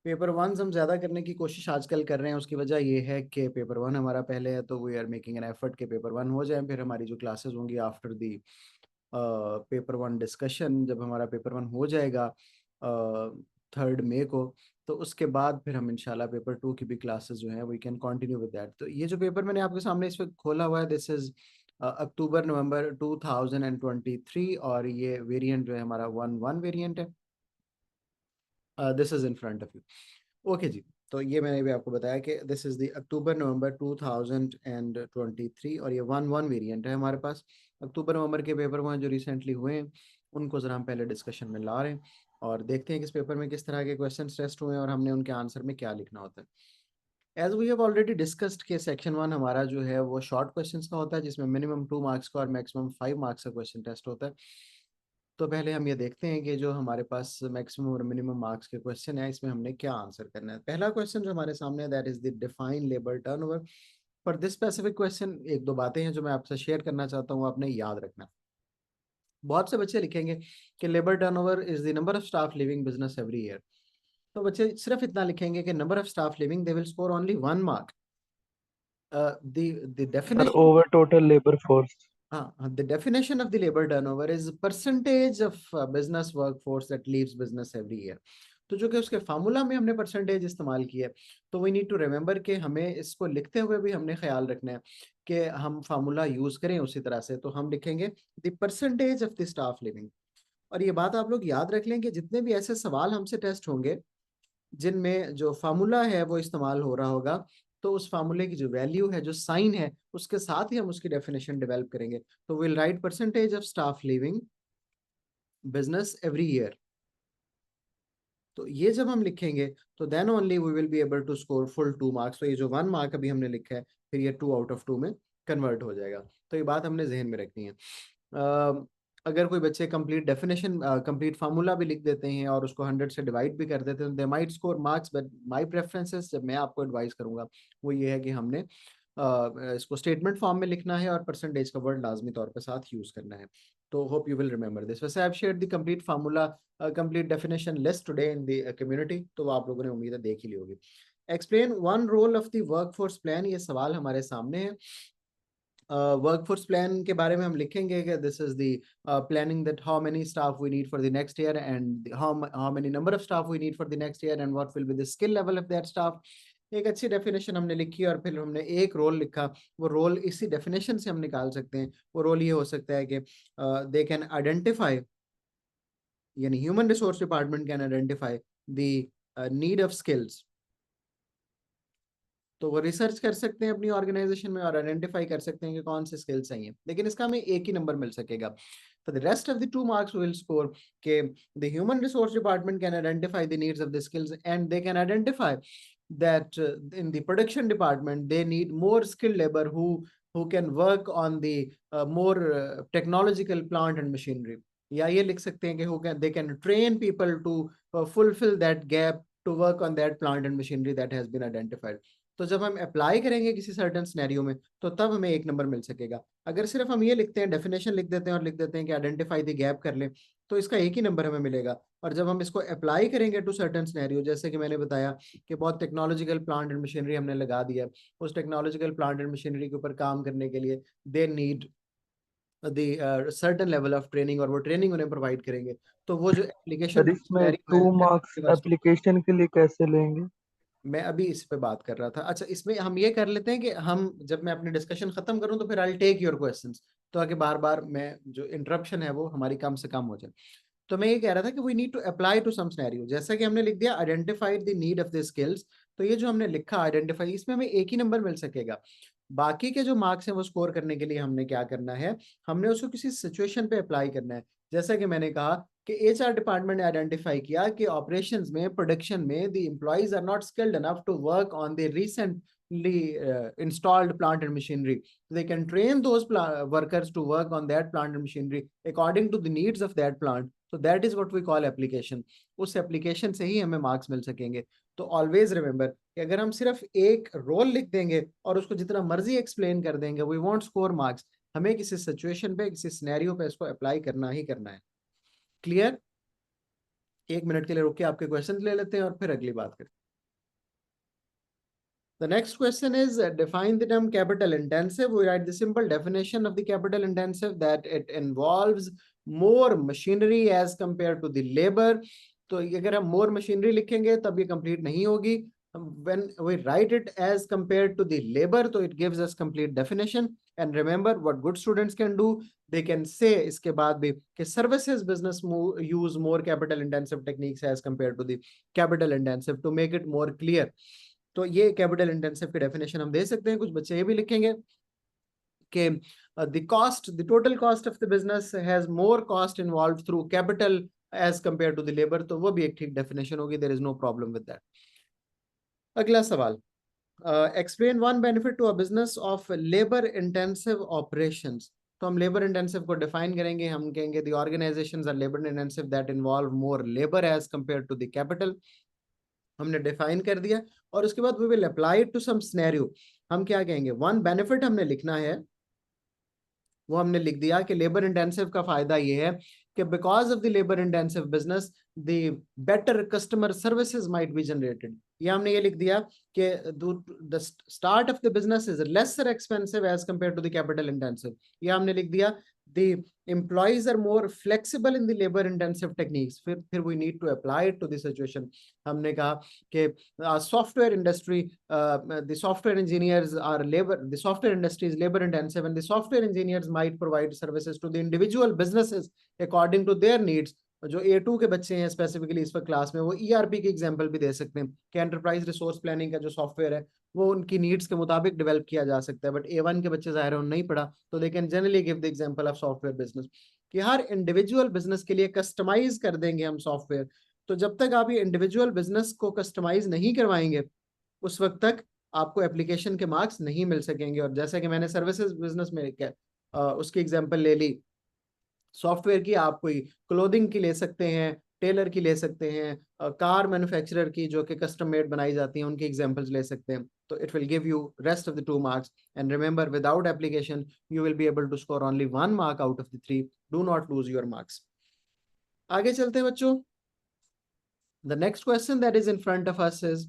Paper one हम ज़्यादा करने की कोशिश आजकल कर रहे हैं। उसकी वजह ये है कि पेपर वन हमारा पहले है, तो we are making an effort के पेपर वन हो जाए। फिर हमारी जो क्लासेस होंगी after the paper one discussion, जब हमारा पेपर वन हो जाएगा 3 मई को, तो उसके बाद फिर हम इंशाल्लाह पेपर टू की भी क्लासेस जो हैं we can continue with that. तो ये जो पेपर मैंने आपके सामने इस वक्त खोला हुआ है, दिस इज़ अक्टूबर नवंबर 2023, और ये वेरिएंट जो है हमारा 1 वेरिएंट है। This is in front of you. Okay जी। तो ये मैंने भी आपको बताया कि this is the October November 2023, और ये 1 वेरिएंट है हमारे पास। अक्टूबर नवंबर के पेपर वहाँ जो रिसेंटली हुए हैं उनको ज़रा हम पहले डिस्कशन में ला रहे हैं, और देखते हैं कि इस पेपर में किस तरह के क्वेश्चन टेस्ट हुए हैं और हमने उनके आंसर में क्या लिखना होता है। As we have already discussed के सेक्शन वन हमारा जो है वो शॉर्ट क्वेश्चंस का होता है, जिसमें मिनिमम 2 मार्क्स का और मैक्सिमम 5 मार्क्स का क्वेश्चन टेस्ट होता है। तो पहले हम ये देखते हैं कि जो हमारे पास मैक्सिमम और मिनिमम मार्क्स के क्वेश्चन है इसमें हमने क्या आंसर करना है। पहला क्वेश्चन जो हमारे सामने है that is the define labour turnover. For this specific question एक दो बातें हैं जो मैं आपसे शेयर करना चाहता हूँ, आपने याद रखना। बहुत से बच्चे लिखेंगे कि labour turnover is the number of staff living business every year. तो बच्चे सिर्फ इतना लिखेंगे कि number of staff living, they will score only 1 mark. The sir definition, over total labour force. the definition of the labor turnover is percentage of business workforce that leaves business every year। तो जो कि उसके formula में हमने percentage इस्तेमाल किया है, तो वी नीड टू रिमेंबर कि हमें इसको लिखते हुए भी हमने ख्याल रखना है कि हम फार्मूला यूज करें उसी तरह से। तो हम लिखेंगे the percentage of the staff living. और ये बात आप लोग याद रख लें कि जितने भी ऐसे सवाल हमसे टेस्ट होंगे जिनमें जो फार्मूला है वो इस्तेमाल हो रहा होगा, तो उस फार्मूले की जो वैल्यू है, जो साइन है, उसके साथ ही हम उसकी डेफिनेशन डेवलप करेंगे। तो will write percentage of staff living business every year. तो ये जब हम लिखेंगे तो then only we will be able to score full 2 marks. तो ये जो 1 मार्क अभी हमने लिखा है, फिर ये 2 आउट ऑफ 2 में कन्वर्ट हो जाएगा। तो ये बात हमने जहन में रखनी है। अगर कोई बच्चे कंप्लीट डेफिनेशन, कंप्लीट फार्मूला भी लिख देते हैं और उसको 100 से डिवाइड भी कर देते हैं, they might score marks. But my preferences, जब मैं आपको एडवाइस करूंगा, वो ये है कि हमने इसको स्टेटमेंट फॉर्म में लिखना है और परसेंटेज का वर्ड लाजमी तौर पे साथ यूज करना है। तो hope you will remember this. वैसे I have shared the complete formula, complete definition list today in the community, तो वो आप लोगों ने उम्मीद है देख ही ली होगी। Explain one role of the workforce plan, ये सवाल हमारे सामने है। वर्कफोर्स प्लान के बारे में हम लिखेंगे कि this is the planning that how many staff we need for the next year, and how many number of staff we need for the next year, and what will be the skill level of that staff. एक अच्छी definition हमने लिखी और फिर हमने एक role लिखा। वो रोल इसी डेफिनेशन से हम निकाल सकते हैं। वो रोल ये हो सकता है कि दे कैन आइडेंटिफाई, यानी human resource department can identify the need of skills. तो वो रिसर्च कर सकते हैं अपनी ऑर्गेनाइजेशन में और आइडेंटिफाई कर सकते हैं कि कौन से स्किल्स चाहिए, लेकिन इसका हमें एक ही नंबर मिल सकेगा। For the rest of the 2 marks will score के the human resource department can identify the needs of the skills, and they can identify that in the production department they need more skilled labor who can work on the more technological plant and machinery। या ये लिख सकते हैं कि who can, they can train people to fulfill that gap to work on that plant and machinery that has been identified। तो जब हम apply करेंगे किसी सर्टेन सिनेरियो में, तो तब हमें एक नंबर मिल सकेगा। अगर सिर्फ हम ये लिखते हैं, डेफिनेशन लिख देते हैं और लिख देते हैं कि आइडेंटिफाई द गैप कर लें, तो इसका एक ही नंबर हमें मिलेगा। और जब हम इसको अप्लाई करेंगे टू सर्टेन सिनेरियो, जैसे कि मैंने बताया कि बहुत टेक्नोलॉजिकल प्लांट एंड मशीनरी हमने लगा दिया, उस टेक्नोलॉजिकल प्लांट एंड मशीनरी के ऊपर काम करने के लिए they need the certain level of training, और वो ट्रेनिंग उन्हें प्रोवाइड करेंगे। तो वो जो एप्लीकेशन सर इसमें सिनेरियो टू मार्क्स है, एप्लीकेशन के लिए कैसे लेंगे? मैं अभी इस पे बात कर रहा था। अच्छा, इसमें हम ये कर लेते हैं कि हम जब मैं अपनी डिस्कशन खत्म करूं तो फिर आई टेक योर क्वेश्चंस, तो आगे बार बार मैं जो इंटरप्शन है वो हमारी कम से कम हो जाए। तो मैं ये कह रहा था कि we need to apply to some scenario, जैसा कि हमने लिख दिया identified the need of the skills. तो ये जो हमने लिखा आइडेंटिफाई, इसमें हमें एक ही नंबर मिल सकेगा। बाकी के जो मार्क्स हैं वो स्कोर करने के लिए हमने क्या करना है, हमने उसको किसी सिचुएशन पे अप्लाई करना है। जैसा कि मैंने कहा कि एचआर डिपार्टमेंट ने आइडेंटिफाई किया कि ऑपरेशंस में, प्रोडक्शन में the employees are not skilled enough to work on the recently installed plant and machinery, they can train those workers to work on that plant and machinery according to the needs of that plant। so that is what we call application। उस application से ही हमें marks मिल सकेंगे। तो always remember कि अगर हम सिर्फ एक रोल लिख देंगे और उसको जितना मर्जी एक्सप्लेन कर देंगे, वी वॉन्ट स्कोर मार्क्स। हमें किसी सिचुएशन पे, किसी सिनेरियो पे इसको अप्लाई करना ही करना है। क्लियर? 1 मिनट के लिए रुक के आपके क्वेश्चन ले लेते हैं और फिर अगली बात करते हैं। The next question is define the term capital intensive. We write the simple definition of the capital intensive that it involves more machinery as compared to the labor. तो अगर हम more machinery लिखेंगे तब ये complete नहीं होगी. When we write it as compared to the labor, तो it gives us complete definition. And remember what good students can do, they can say इसके बाद भी कि services business use more capital intensive techniques as compared to the capital intensive to make it more clear. तो ये capital intensive की definition हम दे सकते हैं. कुछ बच्चे ये भी लिखेंगे कि the total cost of the business has more cost involve through capital as compare to the labour. तो वो भी एक ठीक डेफिनेशन होगी. There is no problem with that. अगला सवाल, explain one benefit to a business of labour intensive operations. तो हम लेबर इंटेंसिव को डिफाइन करेंगे. हम कहेंगे the organisations are labour intensive that involve more labour as compare to the capital. हमने define कर दिया और उसके बाद we will apply to some scenario. हम क्या कहेंगे, वन बेनिफिट हमने लिखना है, वो हमने लिख दिया कि लेबर इंटेंसिव का फायदा ये है कि because of the labour intensive business the better customer services might be generated. या हमने ये लिख दिया कि the start of the business is lesser expensive as compare to the capital intensive. या हमने लिख दिया the employees are more flexible in the labor intensive techniques. फिर we need to apply it to the situation. हमने कहा कि software industry, the software engineers are the software industry is labor intensive and the software engineers might provide services to the individual businesses according to their needs. जो A2 के बच्चे हैं specifically इस वक्त class में, वो ERP की example भी दे सकते हैं कि एंटरप्राइज रिसोर्स प्लानिंग का जो सॉफ्टवेयर है वो उनकी नीड्स के मुताबिक डेवलप किया जा सकता है. बट A1 के बच्चे जाहिर है उन्होंने नहीं पढ़ा, तो they can generally give the example of software business कि हर इंडिविजुअल बिजनेस के लिए कस्टमाइज कर देंगे हम सॉफ्टवेयर. तो जब तक आप ये इंडिविजुअल बिजनेस को कस्टमाइज नहीं करवाएंगे उस वक्त तक आपको एप्लीकेशन के मार्क्स नहीं मिल सकेंगे. और जैसा कि मैंने सर्विसेज बिजनेस में उसकी एग्जाम्पल ले ली, सॉफ्टवेयर की आप कोई क्लोथिंग की ले सकते हैं, टेलर की ले सकते हैं, कार मैन्युफैक्चरर की जो कि कस्टम मेड बनाई जाती हैं उनकी एग्जांपल्स ले सकते हैं. तो it will give you rest of the 2 marks. And remember without application you will be able to score only 1 mark out of the 3. Do not lose your marks. आगे चलते हैं बच्चों. The next question that is in front of us is,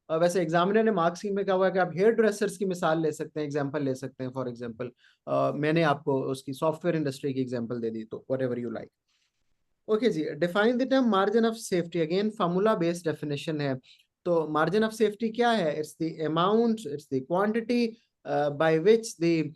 वैसे examiner ने marks scheme में कहा हुआ है कि आप हेयर ड्रेसर्स की मिसाल ले सकते हैं, एग्जांपल ले सकते हैं. फॉर एग्जांपल मैंने आपको उसकी सॉफ्टवेयर इंडस्ट्री की एग्जांपल दे दी, तो व्हाटएवर यू लाइक. ओके जी, define the term margin of safety. Again formula based definition है. तो मार्जिन ऑफ सेफ्टी क्या है? It's the amount, it's the quantity by which the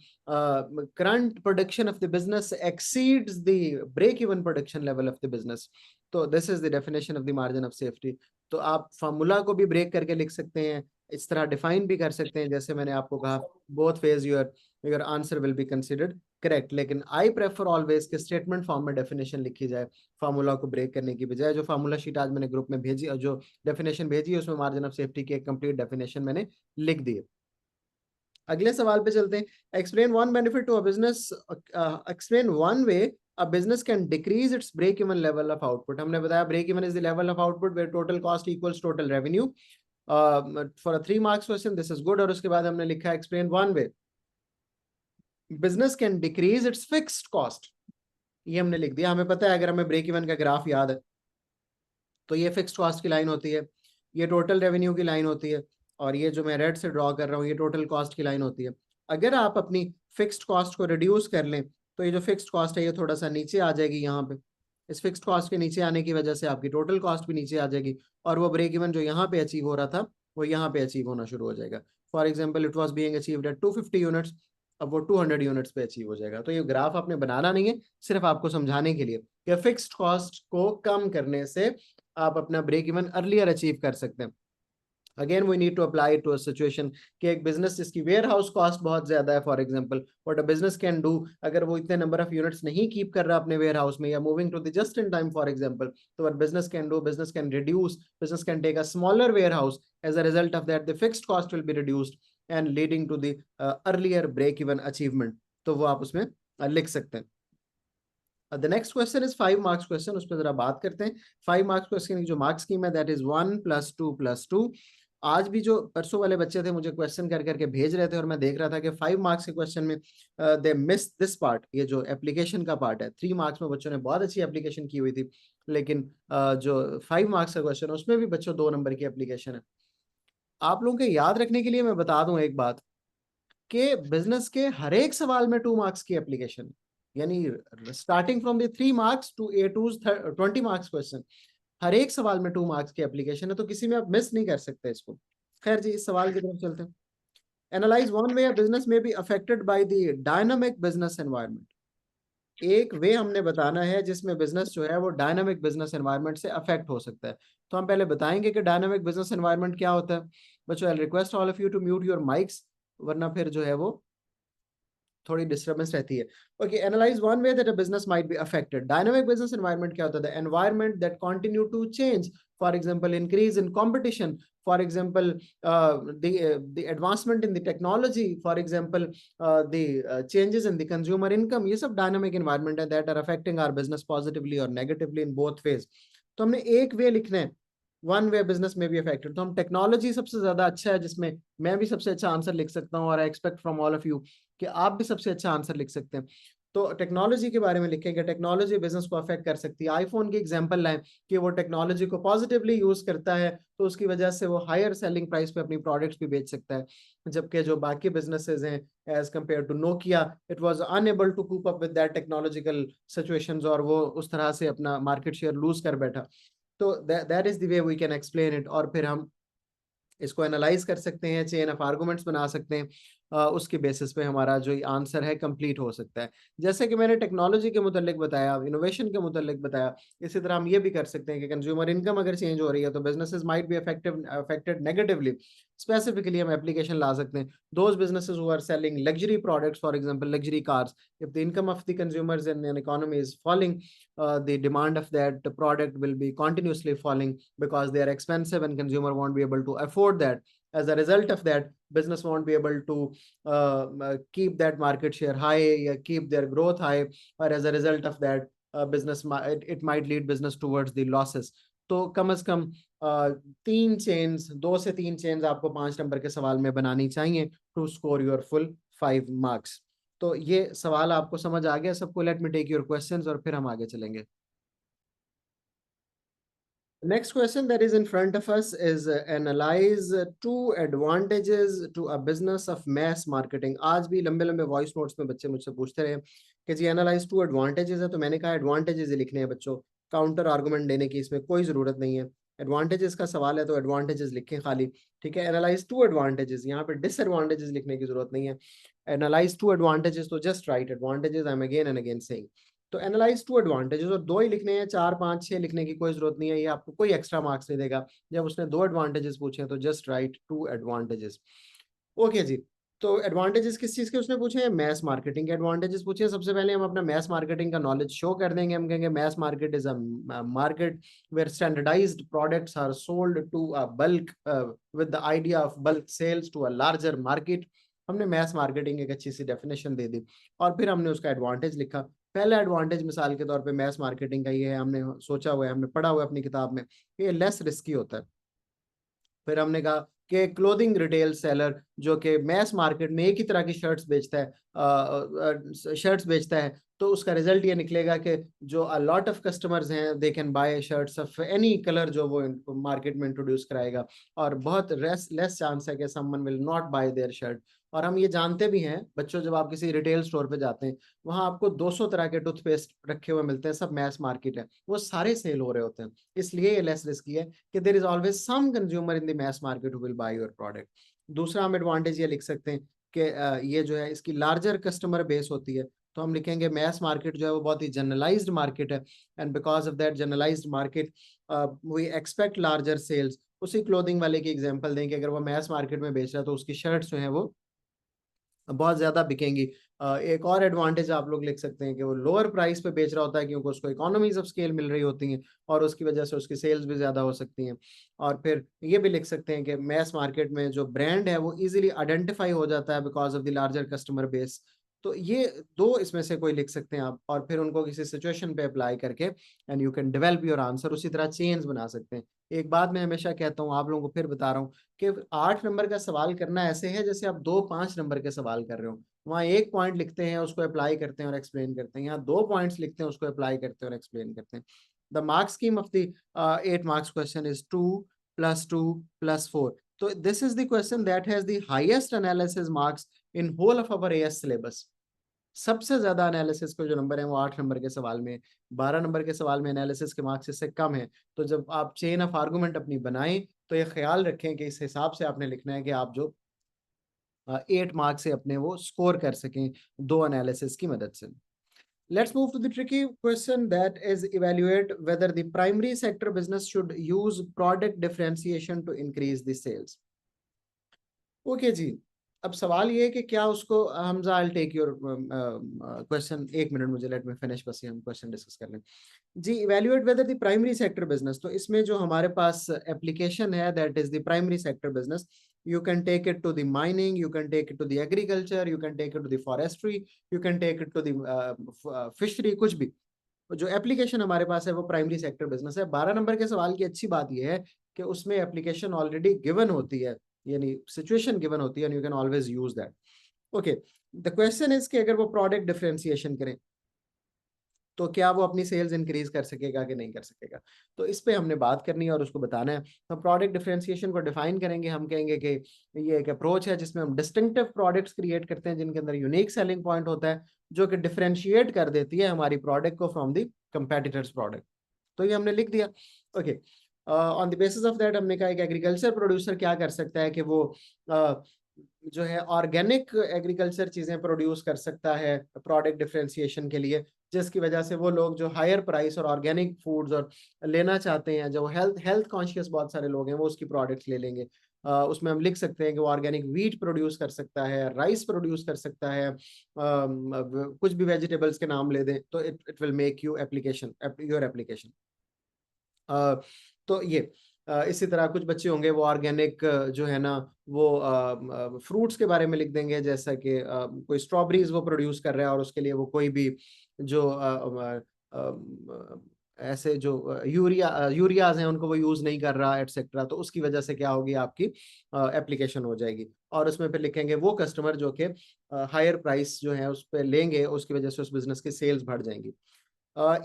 current production of the business exceeds the break-even production level of the business. तो this is the definition of the margin of safety. तो आप formula को भी break करके लिख सकते हैं, इस तरह डिफाइन भी कर सकते हैं जैसे मैंने आपको कहा. Both ways your answer will be considered correct. लेकिन आई प्रेफर ऑलवेज के स्टेटमेंट फॉर्म में डेफिनेशन लिखी जाए फार्मूला को ब्रेक करने की बजाय. जो फार्मूला शीट आज मैंने ग्रुप में भेजी और जो डेफिनेशन भेजी है उसमें मार्जिन ऑफ सेफ्टी की एक कंप्लीट डेफिनेशन मैंने लिख दी है. अगले सवाल पे चलते हैं. Explain one benefit to a business, explain one way a business can decrease its break even level of output. हमने बताया break even is the level of output where total cost equals total revenue. For a 3 marks question this is good. और उसके बाद हमने लिखा explain one way business can decrease its fixed cost. ये हमने लिख दिया. हमें पता है अगर हमें break even का ग्राफ याद है तो ये फिक्स्ड कॉस्ट की लाइन होती है, ये टोटल रेवेन्यू की लाइन होती है, और ये जो मैं रेड से ड्रॉ कर रहा हूँ ये टोटल कॉस्ट की लाइन होती है. अगर आप अपनी फिक्स्ड कॉस्ट को रिड्यूस कर लें तो ये जो फिक्स्ड कॉस्ट है ये थोड़ा सा नीचे आ जाएगी. यहाँ पे इस फिक्स्ड कॉस्ट के नीचे आने की वजह से आपकी टोटल कॉस्ट भी नीचे आ जाएगी और वो ब्रेक इवन जो यहाँ पे अचीव हो रहा था वो यहाँ पे अचीव होना शुरू हो जाएगा. For example it was being achieved at 250 units, अब वो 200 यूनिट्स पे अचीव हो जाएगा. तो ये ग्राफ आपने बनाना नहीं है, सिर्फ आपको समझाने के लिए कि फिक्स्ड कॉस्ट को कम करने से आप अपना ब्रेक इवन अर्लियर अचीव कर सकते हैं. Again we need to apply to a situation कि एक बिजनेस जिसकी वेयर हाउस कॉस्ट बहुत ज्यादा है, for example what a business can do, अगर वो इतने नंबर ऑफ यूनिट्स नहीं कीप कर रहा अपने वेयर हाउस में या moving to the just in time for example, तो what business can do, business can reduce, business can take a smaller warehouse. As a result of that the fixed cost will be reduced and leading to the earlier break even achievement. तो वो आप उसमें लिख सकते हैं. The next question is 5 marks question. उस पर जरा बात करते हैं. 5 मार्क्स क्वेश्चन की जो मार्क्स स्कीम है दैट इज 1 + 2 + 2. आज भी जो परसों वाले बच्चे थे मुझे क्वेश्चन कर करके भेज रहे थे और मैं देख रहा था कि 5 मार्क्स के क्वेश्चन में दे मिस दिस पार्ट, ये जो एप्लीकेशन का पार्ट है। 3 मार्क्स में बच्चों ने बहुत अच्छी एप्लीकेशन की हुई थी, लेकिन जो 5 मार्क्स का क्वेश्चन है उसमें भी बच्चों 2 नंबर की एप्लीकेशन है। आप लोगों के याद रखने के लिए मैं बता दूं एक बात, कि बिजनेस के हर एक सवाल में 2 मार्क्स की एप्लीकेशन, यानी starting from the 3 marks to A to 20 marks question, हर एक सवाल में 2 मार्क्स की एप्लीकेशन है, तो किसी में आप मिस नहीं कर सकते इसको। खैर जी, इस सवाल की तरफ चलते हैं। एनालाइज वन वे बिजनेस में be affected by the dynamic business environment. एक वे हमने बताना है जिसमें बिजनेस जो है वो डायनामिक बिजनेस एनवायरनमेंट से अफेक्ट हो सकता है। तो हम पहले बताएंगे कि डायनामिक बिजनेस एनवायरनमेंट क्या होता है। बच्चों, I request all of you to mute your mics, वरना फिर जो है वो थोड़ी डिस्टर्बेंस रहती है। Okay, analyse one way that a business might be affected. Dynamic business environment क्या होता है? The environment that continue to change, for example increase in competition, for example the advancement in the technology, for example the changes in the consumer income, ये सब dynamic environment है that are affecting our business positively or negatively in both ways। तो हमने एक वे लिखना है, one way business में भी अफेक्टेड। तो हम टेक्नोलॉजी सबसे ज्यादा अच्छा है, जिसमें मैं भी सबसे अच्छा आंसर लिख सकता हूँ, और I expect from all of you कि आप भी सबसे अच्छा आंसर लिख सकते हैं। तो टेक्नोलॉजी के बारे में लिखेंगे, टेक्नोलॉजी बिजनेस को अफेक्ट कर सकती है। आईफोन की एग्जांपल लाएं कि वो टेक्नोलॉजी को पॉजिटिवली यूज करता है, तो उसकी वजह से वो हायर सेलिंग प्राइस पे अपनी प्रोडक्ट्स भी बेच सकता है, जबकि जो बाकी बिजनेसेस हैं as compare to Nokia, it was unable to cope up with that technological situations, और वो उस तरह से अपना मार्केट शेयर लूज कर बैठा। तो that is the way we can explain it. और फिर हम इसको एनालाइज कर सकते हैं, चेन ऑफ आर्गुमेंट्स बना सकते हैं, उसके बेसिस पे हमारा जो आंसर है कंप्लीट हो सकता है। जैसे कि मैंने टेक्नोलॉजी के मुतालिक बताया, इनोवेशन के मुतालिक बताया, इसी तरह हम ये भी कर सकते हैं कि कंज्यूमर इनकम अगर चेंज हो रही है तो businesses might be affected negatively. Specifically हम एप्लीकेशन ला सकते हैं, those businesses who are selling luxury products, for example luxury cars, if the income of the consumers in an economy is falling, the demand of that product will be continuously falling because they are expensive and consumer won't be able to afford that. As a result of that, business won't be able to keep that market share high, keep their growth high, or as a result of that, it might lead business towards the losses. तो कम से कम 3 chains, 2 से 3 chains आपको 5 number के सवाल में बनानी चाहिए to score your full 5 marks. तो ये सवाल आपको समझ आ गया सबको? Let me take your questions और फिर हम आगे चलेंगे। Next question that is in front of us is analyze 2 advantages to a business of mass marketing। आज भी लंबे लंबे वॉइस नोट्स में बच्चे मुझसे पूछते रहे कि जी एनालाइज 2 advantages है, तो मैंने कहा एडवांटेजेस ही लिखने हैं बच्चों, काउंटर आर्गुमेंट देने की इसमें कोई जरूरत नहीं है। एडवांटेजेस का सवाल है तो एडवांटेजेस लिखें खाली, ठीक है। एनालाइज 2 advantages, यहाँ पे डिसएडवांटेजेस लिखने की जरूरत नहीं है। एनालाइज 2 advantages, तो just right advantages, I am again and again saying. तो एनालाइज 2 advantages, और 2 ही लिखने हैं, 4 5 6 लिखने की कोई जरूरत नहीं है, ये आपको कोई एक्स्ट्रा मार्क्स नहीं देगा। जब उसने 2 advantages पूछे हैं तो जस्ट राइट 2 advantages। ओके जी, तो एडवांटेजेस किस चीज के उसने पूछे हैं? मैस मार्केटिंग के एडवांटेजेस पूछे हैं। सबसे पहले हम अपना मैस मार्केटिंग का नॉलेज शो कर देंगे। हम कहेंगे mass market is a market where standardised products are sold to a bulk with the idea of bulk sales to a larger market. हमने मैस मार्केटिंग एक अच्छी सी डेफिनेशन दे दी, और फिर हमने उसका एडवांटेज लिखा। पहला एडवांटेज मिसाल के तौर पे मैस मार्केटिंग का ये है, हमने सोचा हुआ है, हमने पढ़ा हुआ है अपनी किताब में, ये लेस रिस्की होता है। फिर हमने कहा कि क्लोथिंग रिटेल सेलर जो कि मैस मार्केट में एक ही तरह की शर्ट्स बेचता है, तो उसका रिजल्ट ये निकलेगा कि जो अ लॉट ऑफ कस्टमर्स हैं they can buy shirts of any colour जो वो मार्केट में इंट्रोड्यूस कराएगा, और बहुत लेस चांस है कि someone will not bye there shirt. और हम ये जानते भी हैं बच्चों, जब आप किसी रिटेल स्टोर पे जाते हैं, वहां आपको 200 तरह के टूथपेस्ट रखे हुए मिलते हैं, सब मैस मार्केट है, वो सारे सेल हो रहे होते हैं, इसलिए ये लेस रिस्की है कि there is always some consumer in the mass market who will buy your product. दूसरा हम एडवांटेज ये लिख सकते हैं कि ये जो है इसकी लार्जर कस्टमर बेस होती है। तो हम लिखेंगे मैस मार्केट जो है वो बहुत ही जनरलाइज्ड मार्केट है, and because of that generalised market we expect larger sales. उसी क्लोथिंग वाले की एग्जांपल दें कि अगर वो मैस मार्केट में बेच रहा है तो उसकी शर्ट्स जो है वो बहुत ज्यादा बिकेंगी। एक और एडवांटेज आप लोग लिख सकते हैं कि वो लोअर प्राइस पे बेच रहा होता है, क्योंकि उसको इकोनॉमीज ऑफ स्केल मिल रही होती हैं, और उसकी वजह से उसकी सेल्स भी ज्यादा हो सकती हैं। और फिर ये भी लिख सकते हैं कि मैस मार्केट में जो ब्रांड है वो इजीली आइडेंटिफाई हो जाता है because of the larger customer base. तो ये दो इसमें से कोई लिख सकते हैं आप, और फिर उनको किसी सिचुएशन पे अप्लाई करके and you can develop your answer. उसी तरह चेन्स बना सकते हैं। एक बात मैं हमेशा कहता हूँ, आप लोगों को फिर बता रहा हूँ कि 8 नंबर का सवाल करना ऐसे है जैसे आप 2 5 नंबर के सवाल कर रहे हो। वहाँ एक पॉइंट लिखते हैं, उसको अप्लाई करते हैं और एक्सप्लेन करते हैं। यहाँ 2 पॉइंट्स लिखते हैं, उसको अप्लाई करते हैं और एक्सप्लेन करते हैं। The mark scheme of the 8 marks question is 2 + 2 + 4। तो this is the question that has the highest analysis marks in whole of our AS syllabus. सबसे ज्यादा एनालिसिस के जो नंबर है वो 8 नंबर के सवाल में। 12 नंबर के सवाल में एनालिसिस के मार्क्स इससे कम है। तो जब आप चेन ऑफ आर्गुमेंट अपनी बनाएं तो ये ख्याल रखें कि इस हिसाब से आपने लिखना है कि आप जो 8 मार्क्स से अपने वो स्कोर कर सकें दो एनालिसिस की मदद से। Let's move to the tricky question, that is evaluate whether the primary sector business should use product differentiation to increase the sales. Okay जी, अब सवाल ये है कि क्या उसको, Hamza I take your question, 1 minute मुझे, लेट मी फिनिश, बस ये हम क्वेश्चन डिस्कस कर लें जी। Evaluate whether the primary sector business, तो इसमें जो हमारे पास एप्लीकेशन है that is the primary sector business. You can take it to the mining, you can take it to the agriculture, you can take it to the forestry, you can take it to the fishery, कुछ भी। जो application हमारे पास है वो primary sector business है। 12 number के सवाल की अच्छी बात यह है कि उसमें एप्लीकेशन ऑलरेडी गिवन होती है, यानी सिचुएशन गिवन होती है, and you can always use that. Okay, the question is कि अगर वो प्रोडक्ट डिफरेंशिएशन करें तो क्या वो अपनी सेल्स इंक्रीज कर सकेगा कि नहीं कर सकेगा। तो इस पे हमने बात करनी है और उसको बताना है। तो प्रोडक्ट डिफरेंशिएशन को डिफाइन करेंगे। हम कहेंगे कि ये एक अप्रोच है जिसमें हम डिस्टिंक्टिव प्रोडक्ट्स क्रिएट करते हैं जिनके अंदर यूनिक सेलिंग पॉइंट होता है, जो कि डिफरेंशिएट कर देती है हमारी प्रोडक्ट को फ्रॉम द कंपेटिटर्स प्रोडक्ट। तो ये हमने लिख दिया। Okay, on the basis of that हमने कहा कि एग्रीकल्चर प्रोड्यूसर क्या कर सकता है कि वो जो है ऑर्गेनिक एग्रीकल्चर चीजें प्रोड्यूस कर सकता है प्रोडक्ट डिफरेंशिएशन के लिए, जिसकी वजह से वो लोग जो हायर प्राइस और ऑर्गेनिक फूड्स और लेना चाहते हैं, जो हेल्थ कॉन्शियस बहुत सारे लोग हैं, वो उसकी प्रोडक्ट्स ले लेंगे। उसमें हम लिख सकते हैं कि वो ऑर्गेनिक वीट प्रोड्यूस कर सकता है, राइस प्रोड्यूस कर सकता है, कुछ भी वेजिटेबल्स के नाम ले दें तो it will make you application your application. तो ये इसी तरह कुछ बच्चे होंगे वो ऑर्गेनिक जो है ना वो फ्रूट्स के बारे में लिख देंगे, जैसा कि कोई स्ट्रॉबेरीज वो प्रोड्यूस कर रहा है और उसके लिए वो कोई भी जो ऐसे जो यूरियाज हैं उनको वो यूज नहीं कर रहा एटसेट्रा, तो उसकी वजह से क्या होगी, आपकी एप्लीकेशन हो जाएगी। और उसमें फिर लिखेंगे वो कस्टमर जो कि हायर प्राइस जो है उस पर लेंगे, उसकी वजह से उस बिजनेस की सेल्स बढ़ जाएंगी।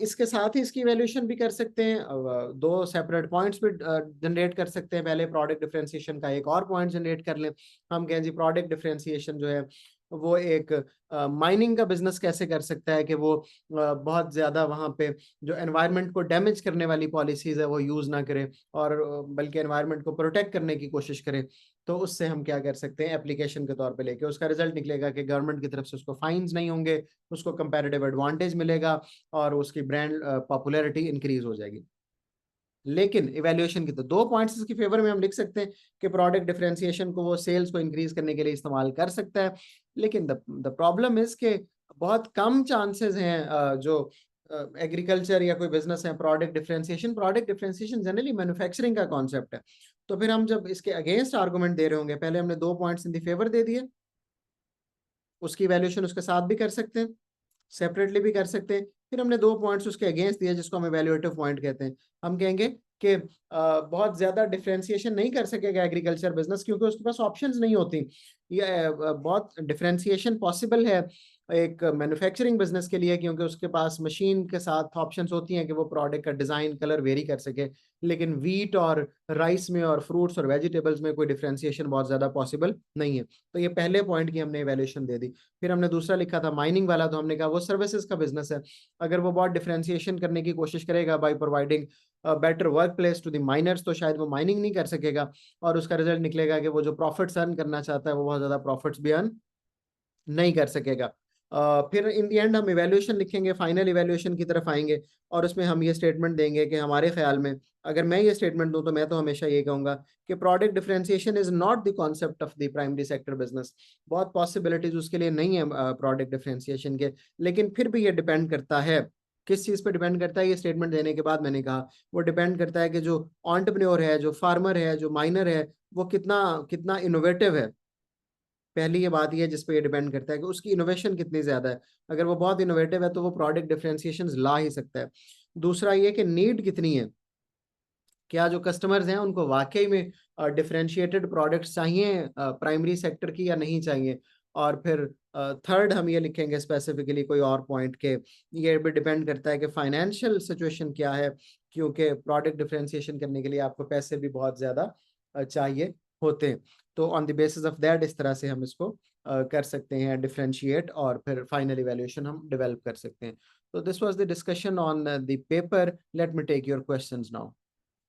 इसके साथ ही इसकी वैल्यूएशन भी कर सकते हैं। दो सेपरेट पॉइंट्स भी जनरेट कर सकते हैं। पहले प्रोडक्ट डिफरेंशिएशन का एक और पॉइंट जनरेट कर लें। हम कहें जी प्रोडक्ट डिफरेंशिएशन जो है वो एक माइनिंग का बिजनेस कैसे कर सकता है कि वो बहुत ज्यादा वहां पे जो एनवायरनमेंट को डैमेज करने वाली पॉलिसीज है वो यूज ना करे, और बल्कि एनवायरनमेंट को प्रोटेक्ट करने की कोशिश करे। तो उससे हम क्या कर सकते हैं, एप्लीकेशन के तौर पे लेके उसका रिजल्ट निकलेगा कि गवर्नमेंट की तरफ से उसको फाइन्स नहीं होंगे, उसको कंपैरेटिव एडवांटेज मिलेगा और उसकी ब्रांड पॉपुलैरिटी इंक्रीज हो जाएगी। लेकिन इवैल्यूएशन की तो 2 पॉइंट्स इसकी फेवर में हम लिख सकते हैं कि प्रोडक्ट डिफरेंशिएशन को वो सेल्स को इंक्रीज करने के लिए इस्तेमाल कर सकता है। लेकिन द प्रॉब्लम इज के बहुत कम चांसेस हैं जो एग्रीकल्चर या कोई बिजनेस है प्रोडक्ट डिफरेंशिएशन जनरली मैन्युफैक्चरिंग का कॉन्सेप्ट है। तो फिर हम जब इसके अगेंस्ट आर्गूमेंट दे रहे होंगे, पहले हमने 2 पॉइंट्स इन दी फेवर दे दिए, उसकी वैल्यूएशन उसके साथ भी कर सकते हैं, सेपरेटली भी कर सकते हैं। फिर हमने 2 पॉइंट्स उसके अगेंस्ट दिए जिसको हम इवैल्यूएटिव पॉइंट कहते हैं। हम कहेंगे कि बहुत ज्यादा डिफरेंशिएशन नहीं कर सकेगा एग्रीकल्चर बिजनेस क्योंकि उसके पास ऑप्शंस नहीं होती। ये बहुत डिफरेंशिएशन पॉसिबल है एक मैन्युफैक्चरिंग बिजनेस के लिए क्योंकि उसके पास मशीन के साथ ऑप्शंस होती हैं कि वो प्रोडक्ट का डिजाइन कलर वेरी कर सके। लेकिन वीट और राइस में और फ्रूट्स और वेजिटेबल्स में कोई डिफरेंशिएशन बहुत ज्यादा पॉसिबल नहीं है। तो ये पहले पॉइंट की हमने इवैल्यूएशन दे दी। फिर हमने दूसरा लिखा था माइनिंग वाला, तो हमने कहा वो सर्विसेज का बिजनेस है। अगर वो बहुत डिफरेंशिएशन करने की कोशिश करेगा by providing better work place to the miners, तो शायद वो माइनिंग नहीं कर सकेगा और उसका रिजल्ट निकलेगा कि वो जो प्रॉफिट्स अर्न करना चाहता है वो बहुत ज्यादा प्रॉफिट्स भी अर्न नहीं कर सकेगा। फिर इन दी एंड हम इवैल्यूएशन लिखेंगे, फाइनल इवैल्यूएशन की तरफ आएंगे और उसमें हम ये स्टेटमेंट देंगे कि हमारे ख्याल में, अगर मैं ये स्टेटमेंट दूं तो मैं तो हमेशा ये कहूंगा कि product differentiation is not the concept of the primary sector business. बहुत पॉसिबिलिटीज उसके लिए नहीं है प्रोडक्ट डिफरेंशिएशन के। लेकिन फिर भी ये डिपेंड करता है, किस चीज पे डिपेंड करता है, ये स्टेटमेंट देने के बाद मैंने कहा वो डिपेंड करता है कि जो एंटरप्रेन्योर है, जो फार्मर है, जो माइनर है, वो कितना कितना इनोवेटिव है पहली ये बात ये जिस पे ये डिपेंड करता है कि उसकी इनोवेशन कितनी ज्यादा है। अगर वो बहुत इनोवेटिव है तो वो प्रोडक्ट डिफरेंशिएशन ला ही सकता है। दूसरा ये कि नीड कितनी है, क्या जो कस्टमर्स हैं उनको वाकई में डिफरेंशिएटेड प्रोडक्ट्स चाहिए प्राइमरी सेक्टर की या नहीं चाहिए। और फिर थर्ड हम ये लिखेंगे स्पेसिफिकली कोई और पॉइंट के ये भी डिपेंड करता है कि फाइनेंशियल सिचुएशन क्या है, क्योंकि प्रोडक्ट डिफरेंशिएशन करने के लिए आपको पैसे भी बहुत ज्यादा चाहिए होते हैं। तो on the basis of that इस तरह से हम इसको कर सकते हैं डिफरेंशिएट, और फिर फाइनल इवेल्यूएशन हम डेवलप कर सकते हैं। तो this was the discussion on the paper. Let me take your questions now.